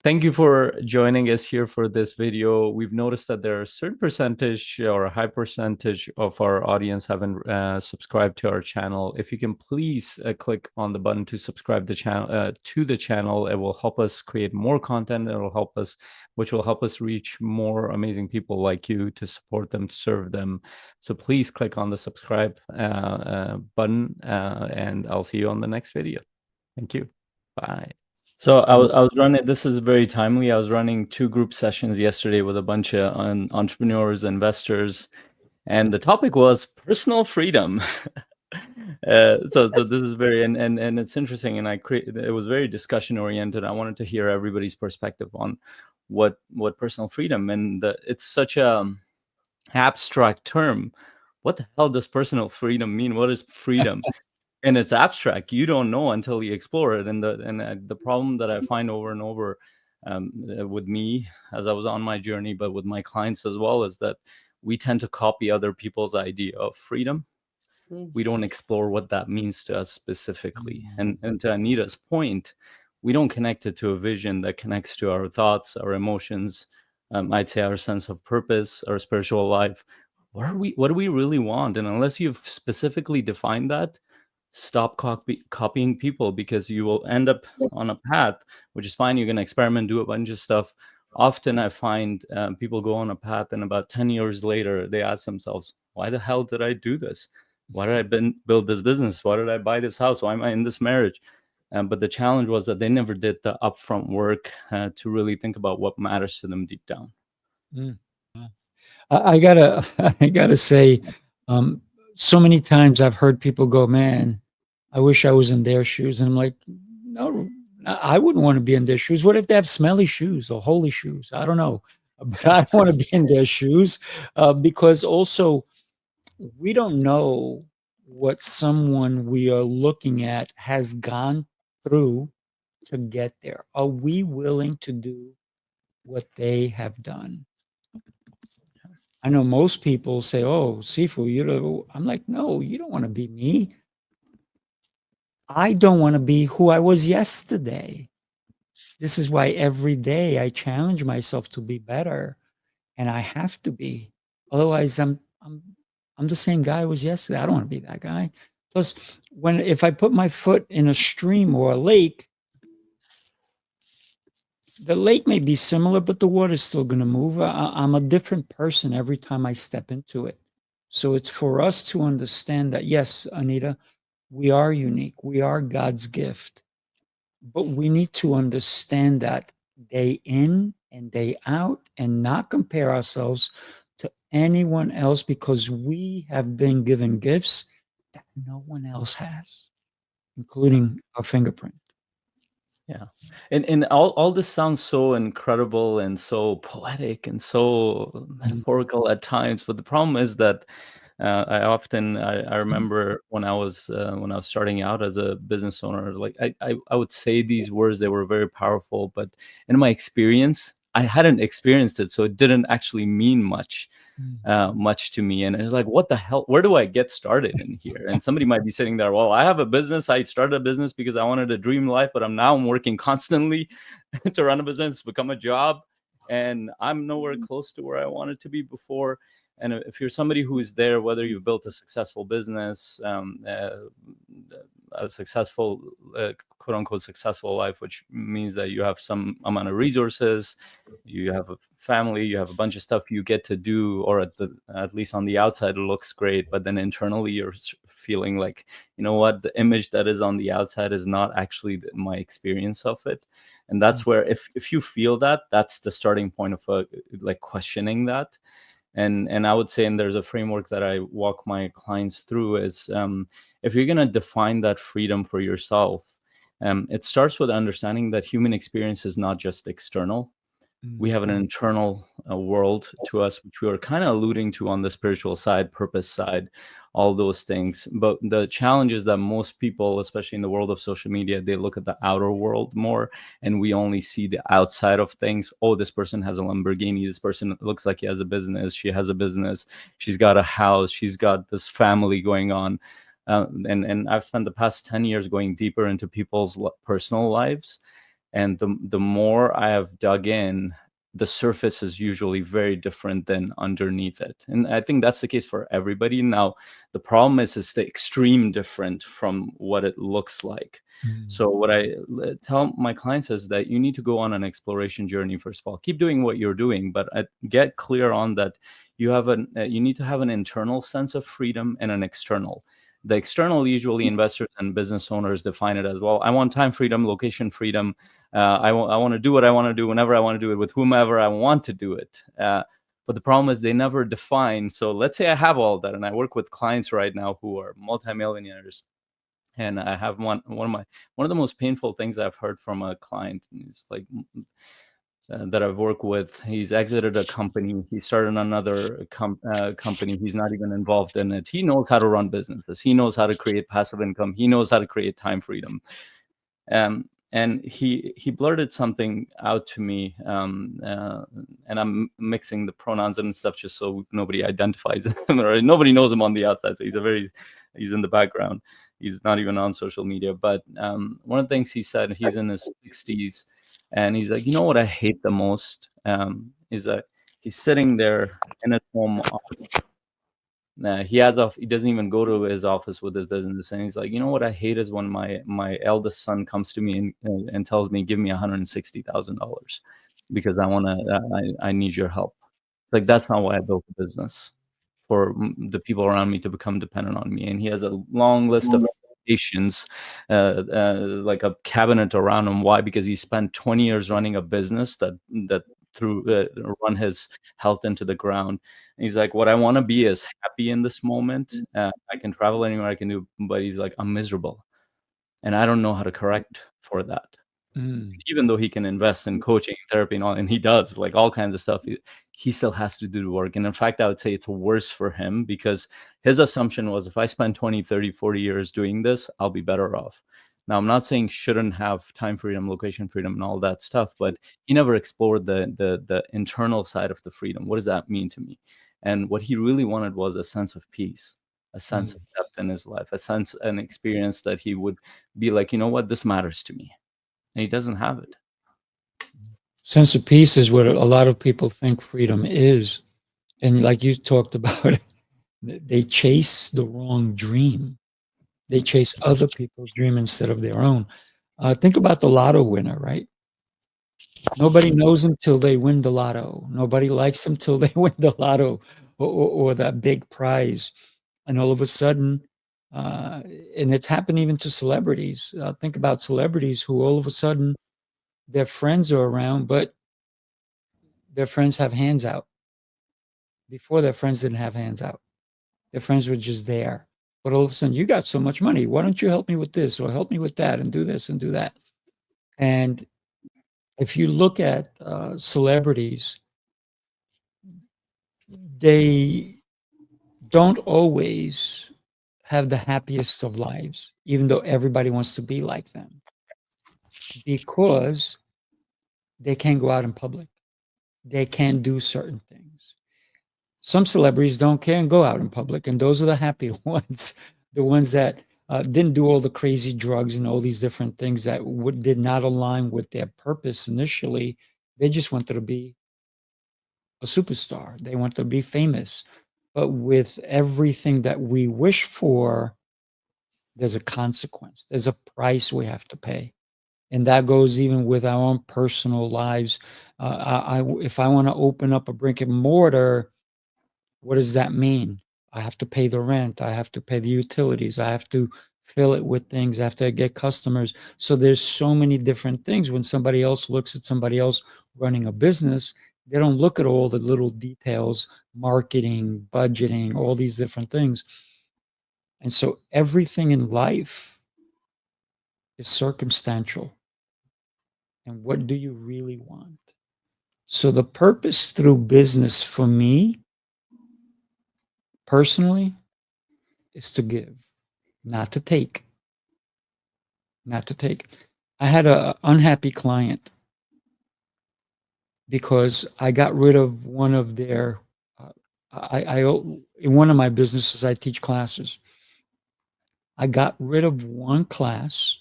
Thank you for joining us here for this video. We've noticed that there are a certain percentage or a high percentage of our audience haven't subscribed to our channel. If you can please click on the button to subscribe to the channel, it will help us create more content. Which will help us reach more amazing people like you to support them, to serve them. So please click on the subscribe button, and I'll see you on the next video. Thank you. Bye. So I was running, this is very timely. I was running 2 group sessions yesterday with a bunch of entrepreneurs, investors, and the topic was personal freedom. So this is very, and it's interesting. And it was very discussion oriented. I wanted to hear everybody's perspective on what personal freedom, and it's such a abstract term. What the hell does personal freedom mean? What is freedom? And it's abstract. You don't know until you explore it. And the problem that I find over and over with me as I was on my journey, but with my clients as well, is that we tend to copy other people's idea of freedom. We don't explore what that means to us specifically. And to Anita's point, we don't connect it to a vision that connects to our thoughts, our emotions, I'd say our sense of purpose, our spiritual life. What do we really want? And unless you've specifically defined that, stop copying people, because you will end up on a path, which is fine. You're going to experiment, do a bunch of stuff. Often I find people go on a path, and about 10 years later, they ask themselves, why the hell did I do this? Why did I build this business? Why did I buy this house? Why am I in this marriage? But the challenge was that they never did the upfront work to really think about what matters to them deep down. I gotta say, so many times I've heard people go, "Man, I wish I was in their shoes," and I'm like, "No, I wouldn't want to be in their shoes. What if they have smelly shoes or holy shoes? I don't know, but I want to be in their shoes because also we don't know what someone we are looking at has gone through to get there. Are we willing to do what they have done?" I know most people say, "Oh, Sifu, you know," I'm like, "No, you don't want to be me. I don't want to be who I was yesterday." This is why every day I challenge myself to be better, and I have to be. Otherwise, I'm the same guy I was yesterday. I don't want to be that guy. Plus, if I put my foot in a stream or a lake, the lake may be similar, but the water's still going to move. I'm a different person every time I step into it. So it's for us to understand that, yes, Anita, we are unique. We are God's gift. But we need to understand that day in and day out and not compare ourselves to anyone else, because we have been given gifts that no one else has, including our fingerprint. Yeah. And all this sounds so incredible and so poetic and so metaphorical at times, but the problem is that I remember when I was starting out as a business owner, like I would say these words, they were very powerful, but in my experience, I hadn't experienced it, so it didn't actually mean much to me. And it's like, what the hell? Where do I get started in here? And somebody might be sitting there, well, I have a business. I started a business because I wanted a dream life, but I'm working constantly to run a business, become a job, and I'm nowhere close to where I wanted to be before. And if you're somebody who is there, whether you've built a successful business, a successful, quote unquote, successful life, which means that you have some amount of resources, you have a family, you have a bunch of stuff you get to do, or at least on the outside, it looks great. But then internally, you're feeling like, you know what, the image that is on the outside is not actually my experience of it. And that's where, if you feel that, that's the starting point of like questioning that. And I would say, and there's a framework that I walk my clients through, is if you're going to define that freedom for yourself, it starts with understanding that human experience is not just external. We have an internal world to us, which we were kind of alluding to on the spiritual side, purpose side, all those things. But the challenge is that most people, especially in the world of social media, they look at the outer world more, and we only see the outside of things. Oh, this person has a Lamborghini. This person looks like he has a business. She has a business. She's got a house. She's got this family going on. And I've spent the past 10 years going deeper into people's personal lives. And the more I have dug in, the surface is usually very different than underneath it. And I think that's the case for everybody. Now, the problem is it's the extreme different from what it looks like. Mm. So what I tell my clients is that you need to go on an exploration journey. First of all, keep doing what you're doing, but get clear on that you need to have an internal sense of freedom and an external. The external, usually investors and business owners define it as, well, I want time freedom, location freedom. I want to do what I want to do whenever I want to do it with whomever I want to do it. But the problem is they never define. So let's say I have all that, and I work with clients right now who are multimillionaires. And I have one of the most painful things I've heard from a client is like that I've worked with. He's exited a company. He started another company. He's not even involved in it. He knows how to run businesses. He knows how to create passive income. He knows how to create time freedom. And he blurted something out to me, and I'm mixing the pronouns and stuff just so nobody identifies him or nobody knows him on the outside. So he's in the background. He's not even on social media. But one of the things he said, he's in his 60s, and he's like, you know what I hate the most, is that he's sitting there in his home. He doesn't even go to his office with his business, and he's like, you know what I hate is when my eldest son comes to me and tells me, give me $160,000 because I need your help. Like, that's not why I built a business, for the people around me to become dependent on me. And he has a long list of patients, like a cabinet around him. Why? Because he spent 20 years running a business that through run his health into the ground. And he's like, what I want to be is happy in this moment. I can travel anywhere I can do, but he's like, I'm miserable, and I don't know how to correct for that. Mm. Even though he can invest in coaching, therapy, and all, and he does like all kinds of stuff, he still has to do the work. And in fact, I would say it's worse for him, because his assumption was, if I spend 20, 30, 40 years doing this, I'll be better off. Now, I'm not saying shouldn't have time freedom, location freedom, and all that stuff, but he never explored the internal side of the freedom. What does that mean to me? And what he really wanted was a sense of peace, a sense of Mm. depth in his life, an experience that he would be like, you know what, this matters to me. And he doesn't have it. Sense of peace is what a lot of people think freedom is. And like you talked about, they chase the wrong dream. They chase other people's dream instead of their own. Think about the lotto winner, right? Nobody knows them till they win the lotto. Nobody likes them till they win the lotto, or that big prize. And all of a sudden, uh, and it's happened even to celebrities. Think about celebrities who all of a sudden their friends are around, but their friends have hands out. Before, their friends didn't have hands out. Their friends were just there. But all of a sudden, you got so much money. Why don't you help me with this or help me with that and do this and do that? And if you look at celebrities, they don't always have the happiest of lives, even though everybody wants to be like them, because they can't go out in public. They can't do certain things. Some celebrities don't care and go out in public, and those are the happy ones, the ones that didn't do all the crazy drugs and all these different things that did not align with their purpose initially. They just wanted to be a superstar. They want to be famous. But with everything that we wish for, there's a consequence. There's a price we have to pay. And that goes even with our own personal lives. If I want to open up a brick and mortar, what does that mean? I have to pay the rent. I have to pay the utilities. I have to fill it with things. I have to get customers. So there's so many different things. When somebody else looks at somebody else running a business, they don't look at all the little details, marketing, budgeting, all these different things. And so everything in life is circumstantial. And what do you really want? So the purpose through business for me personally is to give, not to take, not to take. I had an unhappy client because I got rid of one of their. In one of my businesses, I teach classes. I got rid of one class.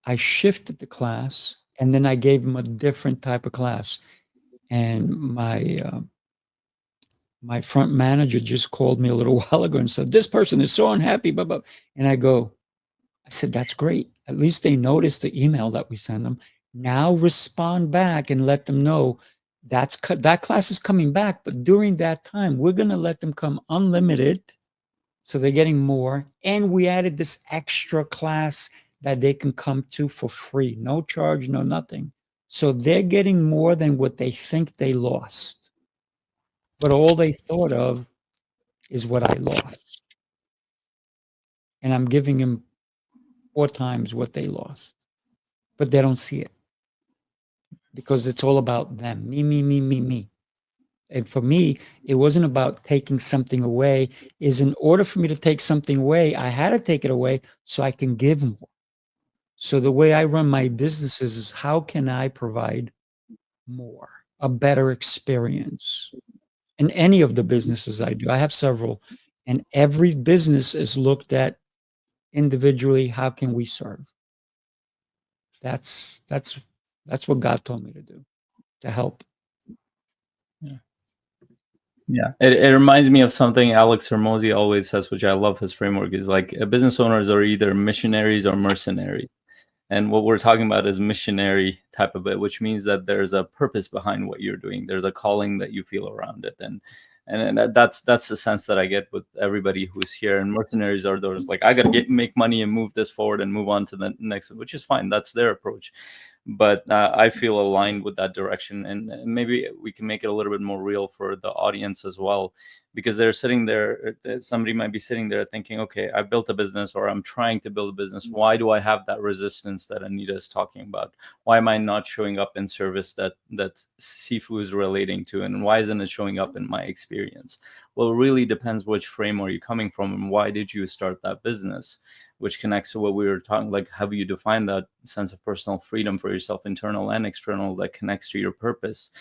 I shifted the class, and then I gave them a different type of class. And my front manager just called me a little while ago and said, "This person is so unhappy." Blah, blah. And I said, "That's great. At least they noticed the email that we send them. Now respond back and let them know that class is coming back. But during that time, we're going to let them come unlimited. So they're getting more. And we added this extra class that they can come to for free, no charge, no nothing. So they're getting more than what they think they lost. But all they thought of is what I lost. And I'm giving them 4 times what they lost. But they don't see it because it's all about them. Me, me, me, me, me. And for me, it wasn't about taking something away. Is in order for me to take something away, I had to take it away so I can give more. So the way I run my businesses is how can I provide more, a better experience in any of the businesses I do. I have several, and every business is looked at individually. How can we serve? That's that's that's what God told me to do, to help. Yeah. Yeah, it reminds me of something Alex Hermosi always says, which I love his framework, is like business owners are either missionaries or mercenaries. And what we're talking about is missionary type of it, which means that there's a purpose behind what you're doing. There's a calling that you feel around it. And that's the sense that I get with everybody who's here. And mercenaries are those like, I got to make money and move this forward and move on to the next, which is fine. That's their approach. But I feel aligned with that direction, and maybe we can make it a little bit more real for the audience as well, because they're sitting there. Somebody might be sitting there thinking, "Okay, I built a business, or I'm trying to build a business. Why do I have that resistance that Anita is talking about? Why am I not showing up in service that Sifu is relating to, and why isn't it showing up in my experience?" Well, it really depends which frame are you coming from, and why did you start that business, which connects to what we were talking, like how you define that sense of personal freedom for yourself, internal and external, that connects to your purpose.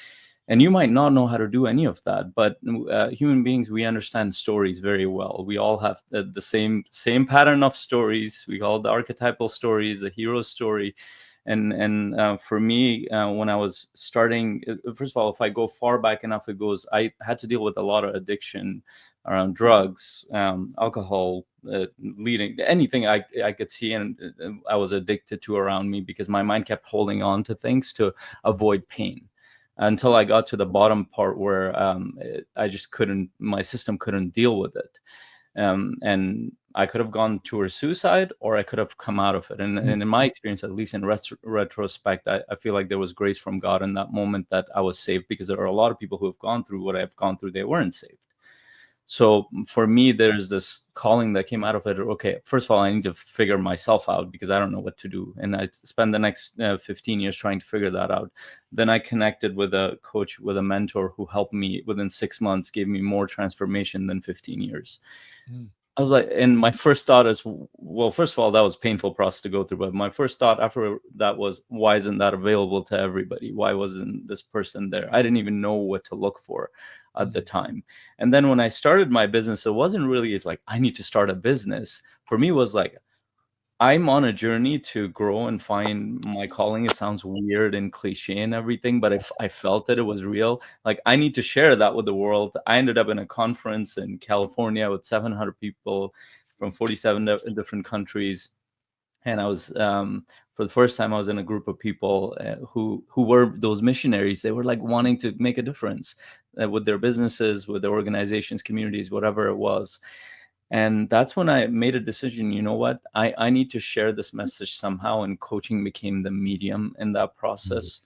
And you might not know how to do any of that, but human beings, we understand stories very well. We all have the same pattern of stories. We call it the archetypal stories, the hero story. And for me, when I was starting, first of all, if I go far back enough, I had to deal with a lot of addiction around drugs, alcohol, leading anything I could see, and I was addicted to around me, because my mind kept holding on to things to avoid pain, until I got to the bottom part where I just couldn't, my system couldn't deal with it. And I could have gone towards suicide, or I could have come out of it. And in my experience, at least in retrospect, I feel like there was grace from God in that moment, that I was saved, because there are a lot of people who have gone through what I've gone through, they weren't saved. So for me, there's this calling that came out of it. Okay, first of all, I need to figure myself out, because I don't know what to do. And I spent the next 15 years trying to figure that out. Then I connected with a coach, with a mentor, who helped me within 6 months, gave me more transformation than 15 years. I was like, and my first thought is, well, first of all, that was a painful process to go through. But my first thought after that was, why isn't that available to everybody? Why wasn't this person there? I didn't even know what to look for at the time. And then when I started my business, it wasn't really, it's like, I need to start a business. For me, it was like, I'm on a journey to grow and find my calling. It sounds weird and cliche and everything, but if I felt that it was real, like, I need to share that with the world. I ended up in a conference in California with 700 people from 47 different countries. And I was, for the first time, I was in a group of people who were those missionaries. They were like wanting to make a difference with their businesses, with their organizations, communities, whatever it was. And that's when I made a decision, you know what, I need to share this message somehow. And coaching became the medium in that process.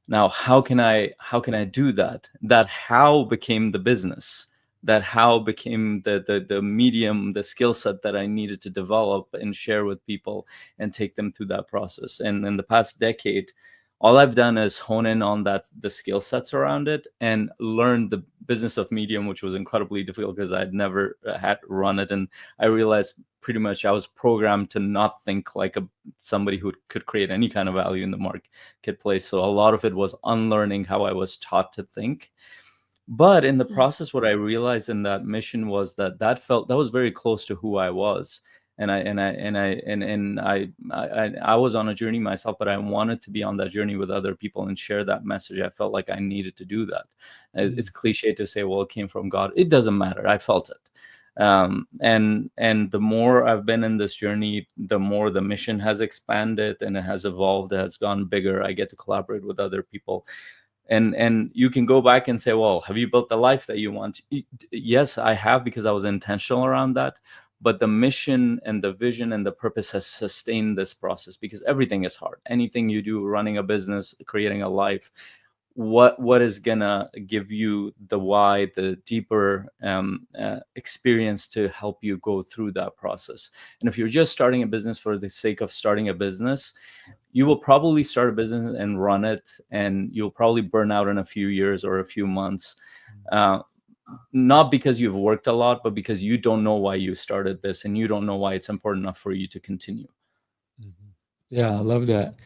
Now, how can I do that? That how became the business. That how became the medium, the skill set that I needed to develop and share with people and take them through that process. And in the past decade, all I've done is hone in on the skill sets around it, and learn the business of medium, which was incredibly difficult because I'd never had run it. And I realized pretty much I was programmed to not think like somebody who could create any kind of value in the marketplace. So a lot of it was unlearning how I was taught to think. But in the process, what I realized in that mission was that was very close to who I was. And I was on a journey myself, but I wanted to be on that journey with other people and share that message. I felt like I needed to do that. It's cliche to say, well, it came from God. It doesn't matter. I felt it. And the more I've been in this journey, the more the mission has expanded and it has evolved, it has gone bigger. I get to collaborate with other people. And you can go back and say, well, have you built the life that you want? Yes, I have, because I was intentional around that. But the mission and the vision and the purpose has sustained this process, because everything is hard. Anything you do, running a business, creating a life, what is gonna give you the why, the deeper experience to help you go through that process. And if you're just starting a business for the sake of starting a business, you will probably start a business and run it, and you'll probably burn out in a few years or a few months. uh, Not because you've worked a lot, but because you don't know why you started this, and you don't know why it's important enough for you to continue. Yeah, I love that.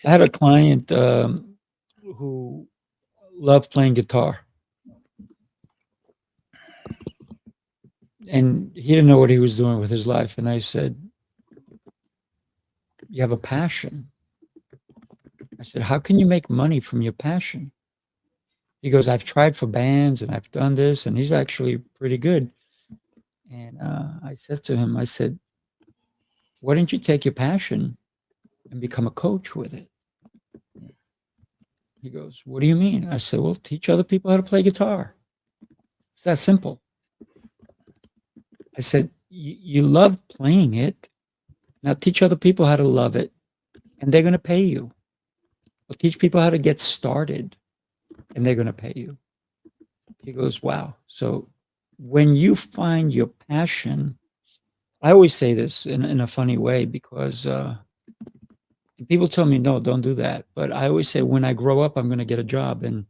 I had a client who loved playing guitar, and he didn't know what he was doing with his life. And I said, "You have a passion." I said, "How can you make money from your passion?" He goes, "I've tried for bands and I've done this," and he's actually pretty good. And I said to him, I said, "Why don't you take your passion and become a coach with it?" He goes, "What do you mean?" I said, "Well, teach other people how to play guitar. It's that simple." I said, You love playing it. Now teach other people how to love it, and they're going to pay you. Or teach people how to get started, and they're going to pay you." He goes, "Wow." So when you find your passion, I always say this in a funny way, because people tell me, no, don't do that. But I always say, when I grow up, I'm going to get a job. And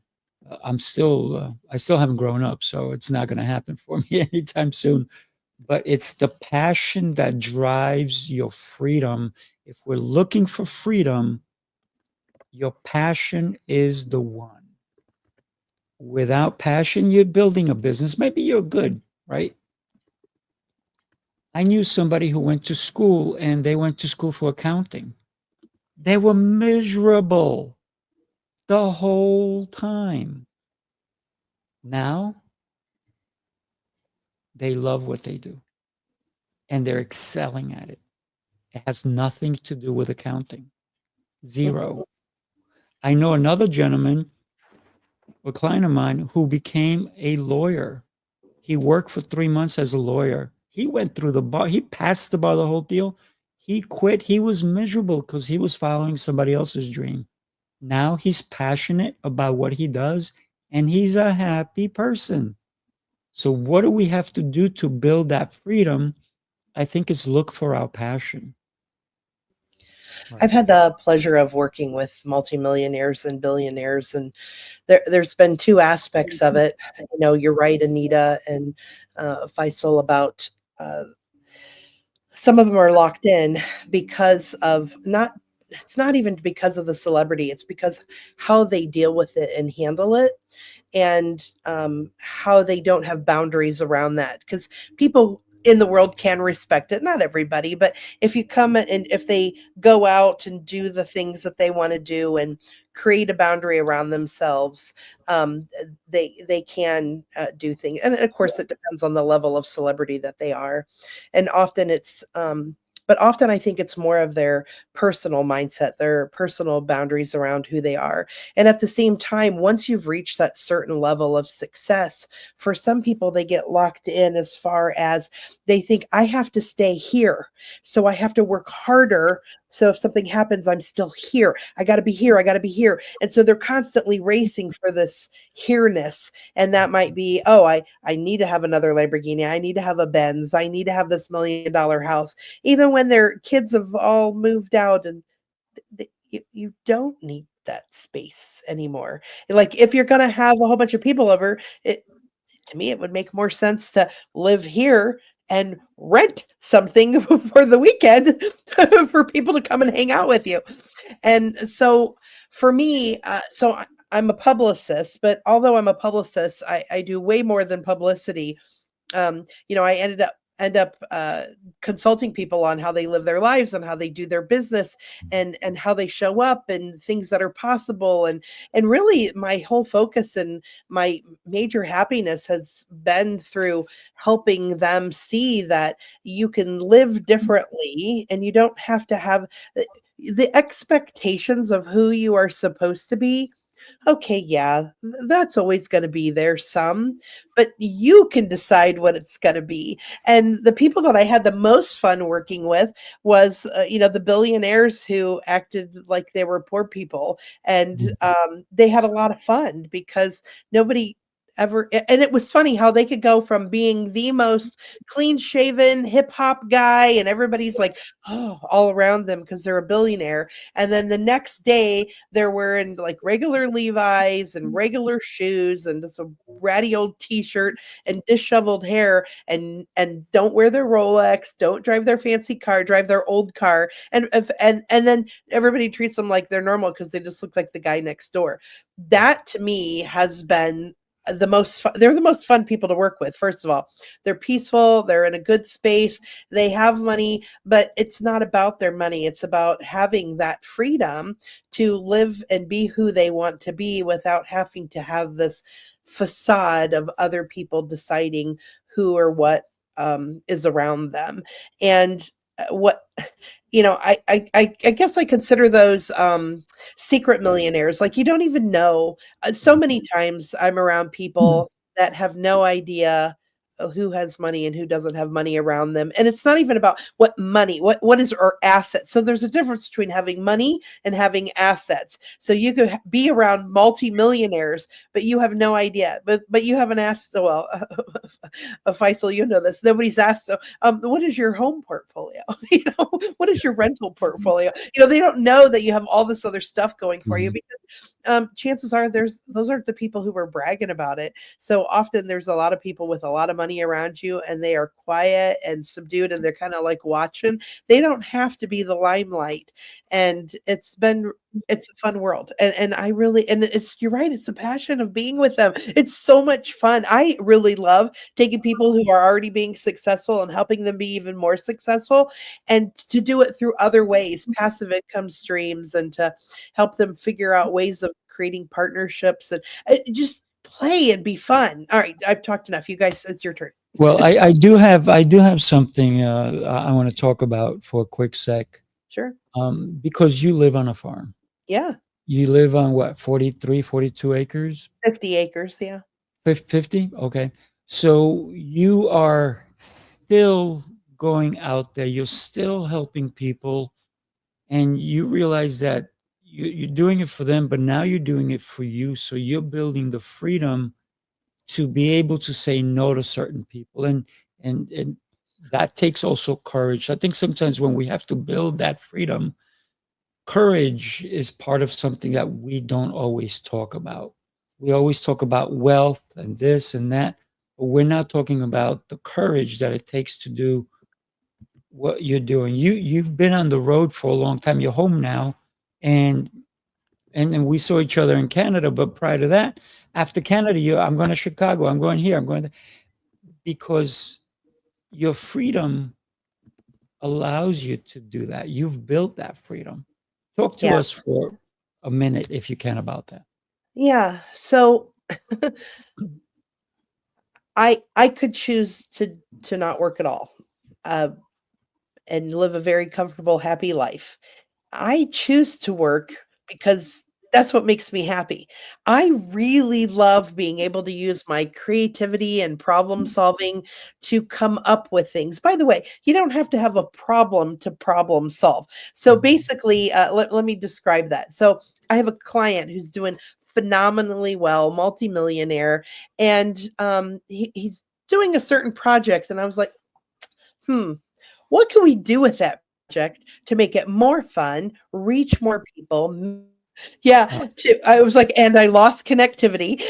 I still haven't grown up. So it's not going to happen for me anytime soon. But it's the passion that drives your freedom. If we're looking for freedom, your passion is the one. Without passion, you're building a business. Maybe you're good, right? I knew somebody who went to school, and they went to school for accounting. They were miserable the whole time. Now they love what they do, and they're excelling at it. It has nothing to do with accounting. Zero. I know another gentleman, a client of mine, who became a lawyer. He worked for 3 months as a lawyer. He went through the bar. He passed the bar, the whole deal. He quit. He was miserable because he was following somebody else's dream. Now he's passionate about what he does, and he's a happy person. So, what do we have to do to build that freedom? I think it's look for our passion. Right. I've had the pleasure of working with multimillionaires and billionaires, and there's been two aspects of it. You know, you're right, Anita and Faisal, about some of them are locked in because of not. It's not even because of the celebrity. It's because how they deal with it and handle it, and how they don't have boundaries around that. Because people in the world can respect it, not everybody, but if you come and if they go out and do the things that they want to do and create a boundary around themselves, they can do things. And of course, it depends on the level of celebrity that they are, and often it's but often I think it's more of their personal mindset, their personal boundaries around who they are. And at the same time, once you've reached that certain level of success, for some people, they get locked in as far as they think, I have to stay here. So I have to work harder. So if something happens, I'm still here. I got to be here. I got to be here. And so they're constantly racing for this here-ness. And that might be, oh, I need to have another Lamborghini. I need to have a Benz. I need to have this $1 million house. Even when their kids have all moved out, and you don't need that space anymore. Like, if you're going to have a whole bunch of people over, to me, it would make more sense to live here and rent something for the weekend for people to come and hang out with you. And so for me, I'm a publicist, but although I'm a publicist, I do way more than publicity. You know, I ended up end up consulting people on how they live their lives and how they do their business and how they show up and things that are possible. And really my whole focus and my major happiness has been through helping them see that you can live differently and you don't have to have the expectations of who you are supposed to be. Okay, yeah, that's always going to be there some, but you can decide what it's going to be. And the people that I had the most fun working with was, the billionaires who acted like they were poor people. And they had a lot of fun because nobody ever, and it was funny how they could go from being the most clean shaven hip hop guy and everybody's like, oh, all around them because they're a billionaire. And then the next day, they're wearing like regular Levi's and regular shoes and just a ratty old t-shirt and disheveled hair and don't wear their Rolex, don't drive their fancy car, drive their old car. And then everybody treats them like they're normal because they just look like the guy next door. That to me has been the most fun. They're the most fun people to work with. First of all, they're peaceful, they're in a good space, they have money, but it's not about their money. It's about having that freedom to live and be who they want to be without having to have this facade of other people deciding who or what is around them. And what I guess I consider those secret millionaires. Like you don't even know. So many times I'm around people that have no idea who has money and who doesn't have money around them. And it's not even about what money, what is our assets. So there's a difference between having money and having assets. So you could be around multi-millionaires, but you have no idea. But you have an asset. Well, Faisal, you know this. Nobody's asked. So, what is your home portfolio? What is your rental portfolio? They don't know that you have all this other stuff going for you because chances are those aren't the people who were bragging about it. So often there's a lot of people with a lot of money around you and they are quiet and subdued and they're kind of like watching. They don't have to be the limelight. And it's a fun world. And I really, and you're right. It's the passion of being with them. It's so much fun. I really love taking people who are already being successful and helping them be even more successful and to do it through other ways, passive income streams, and to help them figure out ways of creating partnerships and just play and be fun. All right, I've talked enough. You guys, it's your turn. Well, I do have something I want to talk about for a quick sec. Sure. Because you live on a farm. Yeah. You live on what, 43, 42 acres? 50 acres, yeah. 50? Okay. So you are still going out there, you're still helping people, and you realize that you're doing it for them, but now you're doing it for you. So you're building the freedom to be able to say no to certain people. And that takes also courage. I think sometimes when we have to build that freedom, courage is part of something that we don't always talk about. We always talk about wealth and this and that, but we're not talking about the courage that it takes to do what you're doing. You've been on the road for a long time. You're home now, and then we saw each other in Canada. But prior to that, after Canada, I'm going to Chicago. I'm going here. I'm going to, because your freedom allows you to do that. You've built that freedom. Talk to us for a minute, if you can, about that. Yeah. So I could choose to not work at all and live a very comfortable, happy life. I choose to work because that's what makes me happy. I really love being able to use my creativity and problem solving to come up with things. By the way, you don't have to have a problem to problem solve. So basically, let me describe that. So I have a client who's doing phenomenally well, multimillionaire, and he's doing a certain project. And I was like, what can we do with that project to make it more fun, reach more people? Yeah, I was like, and I lost connectivity.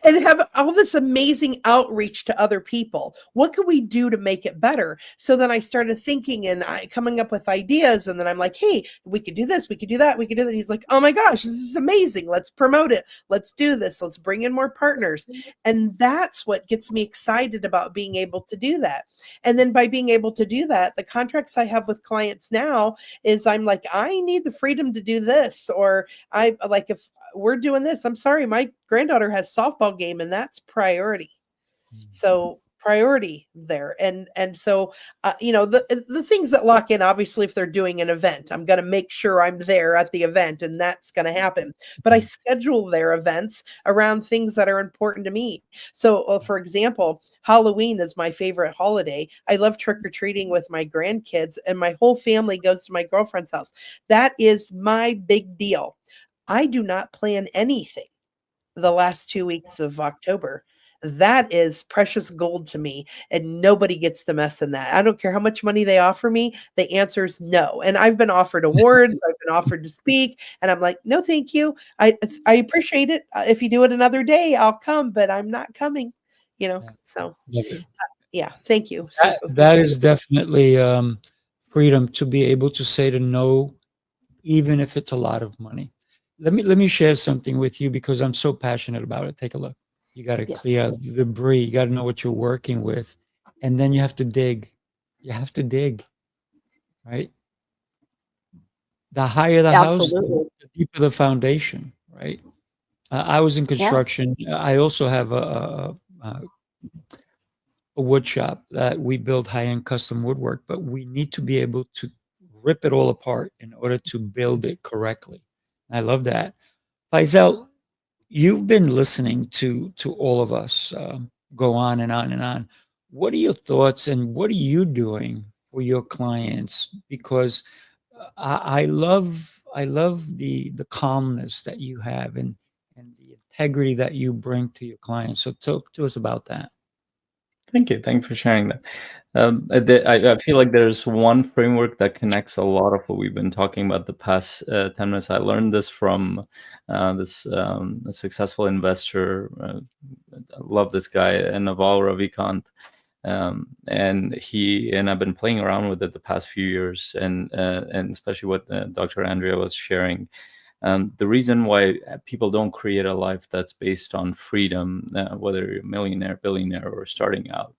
and have all this amazing outreach to other people. What can we do to make it better? So then I started thinking and coming up with ideas. And then I'm like, hey, we could do this. We could do that. We could do that. He's like, oh my gosh, this is amazing. Let's promote it. Let's do this. Let's bring in more partners. And that's what gets me excited about being able to do that. And then by being able to do that, the contracts I have with clients now is I'm like, I need the freedom to do this. Or I like, if we're doing this, I'm sorry, my granddaughter has softball game and that's priority. So priority there. And so the things that lock in, obviously, if they're doing an event, I'm going to make sure I'm there at the event, and that's going to happen. But I schedule their events around things that are important to me. So for example, Halloween is my favorite holiday. I love trick-or-treating with my grandkids, and my whole family goes to my girlfriend's house. That is my big deal. I do not plan anything the last 2 weeks of October. That is precious gold to me, and nobody gets to mess in that. I don't care how much money they offer me. The answer is no. And I've been offered awards, I've been offered to speak, and I'm like, no, thank you. I appreciate it. If you do it another day, I'll come, but I'm not coming. So Love it. yeah, thank you. That is definitely freedom to be able to say to no, even if it's a lot of money. Let me share something with you because I'm so passionate about it. Take a look. You got to clear out the debris. You got to know what you're working with, and then you have to dig. You have to dig, right? The higher the house, Absolutely. the deeper the foundation, right? I was in Yeah. construction. I also have a wood shop that we build high-end custom woodwork, but we need to be able to rip it all apart in order to build it correctly. I love that. Faisal, you've been listening to all of us go on and on and on. What are your thoughts and what are you doing for your clients? Because I love the calmness that you have and the integrity that you bring to your clients. So talk to us about that. Thank you. Thank you for sharing that. I feel like there's one framework that connects a lot of what we've been talking about the past 10 minutes. I learned this from this a successful investor. I love this guy, Naval Ravikant. And I've been playing around with it the past few years, and especially what Dr. Andrea was sharing. The reason why people don't create a life that's based on freedom, whether you're a millionaire, billionaire, or starting out,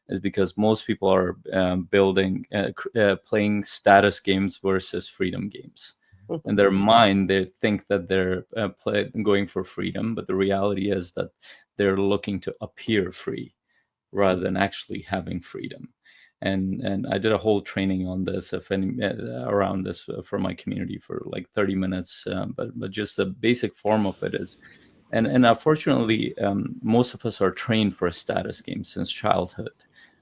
is because most people are playing status games versus freedom games. In their mind, they think that they're going for freedom, but the reality is that they're looking to appear free rather than actually having freedom. And I did a whole training on this, around this for my community for like 30 minutes. But just the basic form of it is, and unfortunately, most of us are trained for a status game since childhood.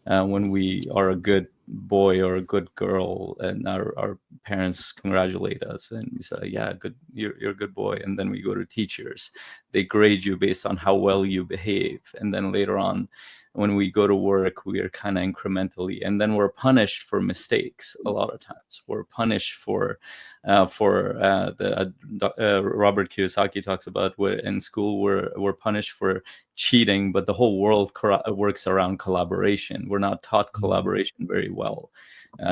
When we are a good boy or a good girl, and our parents congratulate us, and we say, "Yeah, good, you're a good boy." And then we go to teachers; they grade you based on how well you behave, and then later on, when we go to work, we are kind of incrementally, and then we're punished for mistakes. A lot of times, we're punished for Robert Kiyosaki talks about where in school we're punished for cheating, but the whole world works around collaboration. We're not taught collaboration very well.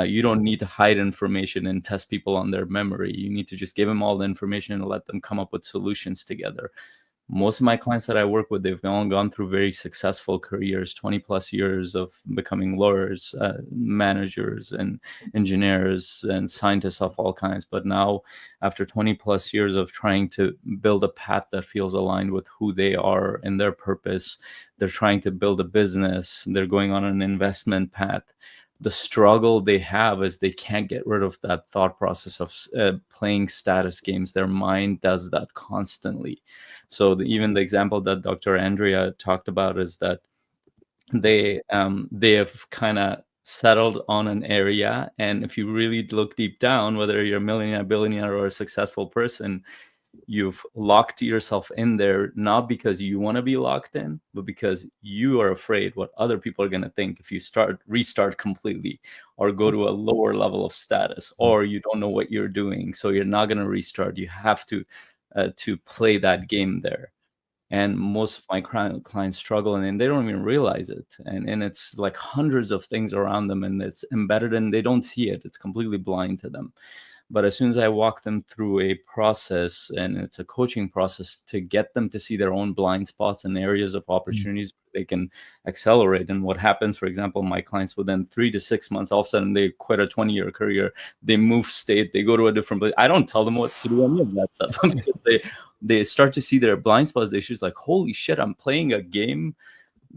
You don't need to hide information and test people on their memory. You need to just give them all the information and let them come up with solutions together. Most of my clients that I work with, they've all gone through very successful careers, 20 plus years of becoming lawyers, managers, and engineers and scientists of all kinds. But now, after 20 plus years of trying to build a path that feels aligned with who they are and their purpose, they're trying to build a business, they're going on an investment path. The struggle they have is they can't get rid of that thought process of playing status games. Their mind does that constantly. So even the example that Dr. Andrea talked about is that they have kind of settled on an area, and if you really look deep down, whether you're a millionaire, billionaire, or a successful person, you've locked yourself in there not because you want to be locked in, but because you are afraid what other people are going to think if you restart completely or go to a lower level of status, or you don't know what you're doing, so you're not going to restart. You have to play that game there. And most of my clients struggle, and they don't even realize it. And it's like hundreds of things around them, and it's embedded, and they don't see it. It's completely blind to them. But as soon as I walk them through a process, and it's a coaching process to get them to see their own blind spots and areas of opportunities they can accelerate. And what happens, for example, my clients, within 3 to 6 months, all of a sudden they quit a 20-year career, they move state, they go to a different place. I don't tell them what to do, any of that stuff. They start to see their blind spots. They should like, holy shit, I'm playing a game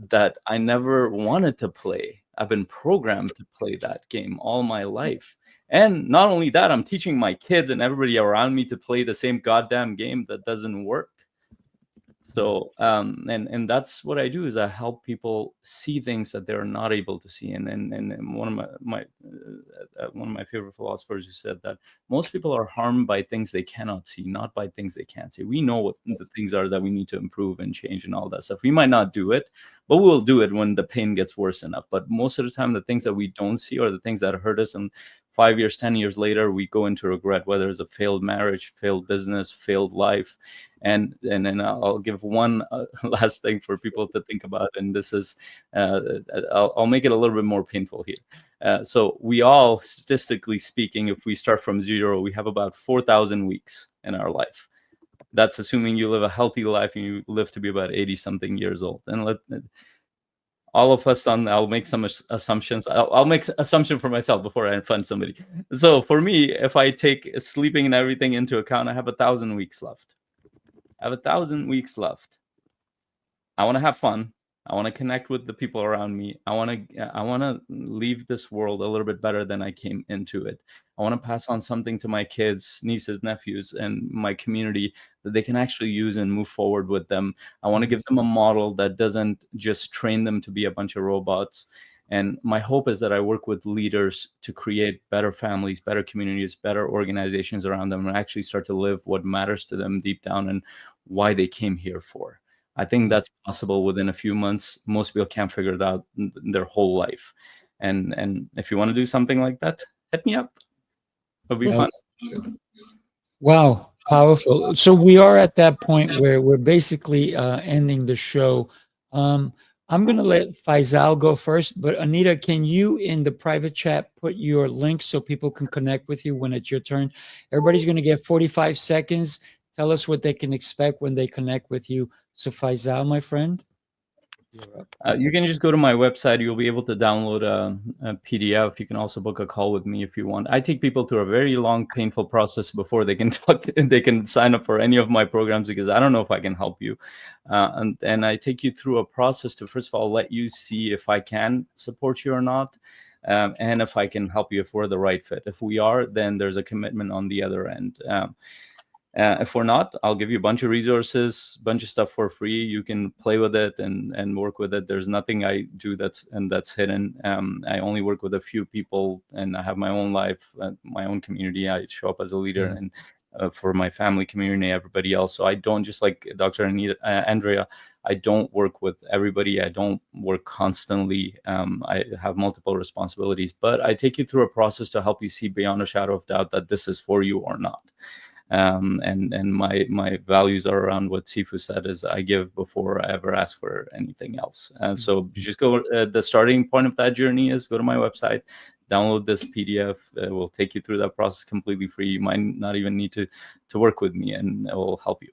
that I never wanted to play. I've been programmed to play that game all my life. And not only that, I'm teaching my kids and everybody around me to play the same goddamn game that doesn't work. So and that's what I do, is I help people see things that they're not able to see. And one of my favorite philosophers who said that most people are harmed by things they cannot see, not by things they can't see. We know what the things are that we need to improve and change and all that stuff. We might not do it, but we'll do it when the pain gets worse enough. But most of the time, the things that we don't see are the things that hurt us, and 5 years, 10 years later, we go into regret, whether it's a failed marriage, failed business, failed life. And then I'll give one last thing for people to think about. And this is, I'll make it a little bit more painful here. So we all, statistically speaking, if we start from zero, we have about 4,000 weeks in our life. That's assuming you live a healthy life and you live to be about 80 something years old. And all of us I'll make some assumptions. I'll make assumption for myself before I offend somebody. So for me, if I take sleeping and everything into account, I have 1,000 weeks left. I have 1,000 weeks left. I want to have fun. I want to connect with the people around me. I want to leave this world a little bit better than I came into it. I want to pass on something to my kids, nieces, nephews, and my community that they can actually use and move forward with them. I want to give them a model that doesn't just train them to be a bunch of robots. And my hope is that I work with leaders to create better families, better communities, better organizations around them, and actually start to live what matters to them deep down and why they came here for. I think that's possible within a few months. Most people can't figure it out their whole life. And if you want to do something like that, hit me up. It'll be fun. Wow, powerful. So we are at that point where we're basically ending the show. I'm going to let Faisal go first, but Anita, can you in the private chat put your link so people can connect with you when it's your turn? Everybody's going to get 45 seconds. Tell us what they can expect when they connect with you. So Faisal, my friend. You can just go to my website. You'll be able to download a PDF. You can also book a call with me if you want. I take people through a very long, painful process before they can talk. They can sign up for any of my programs, because I don't know if I can help you. And I take you through a process to, first of all, let you see if I can support you or not, and if I can help you, if we're the right fit. If we are, then there's a commitment on the other end. If we're not, I'll give you a bunch of resources, bunch of stuff for free. You can play with it and work with it. There's nothing I do that's hidden. I only work with a few people, and I have my own life, my own community. I show up as a leader and for my family, community, everybody else. So I don't, just like Dr. Andrea, I don't work with everybody. I don't work constantly. I have multiple responsibilities, but I take you through a process to help you see beyond a shadow of doubt that this is for you or not. And my values are around what Sifu said, is I give before I ever ask for anything else. And so you just go, the starting point of that journey is go to my website, download this PDF. It will take you through that process completely free. You might not even need to work with me, and it will help you.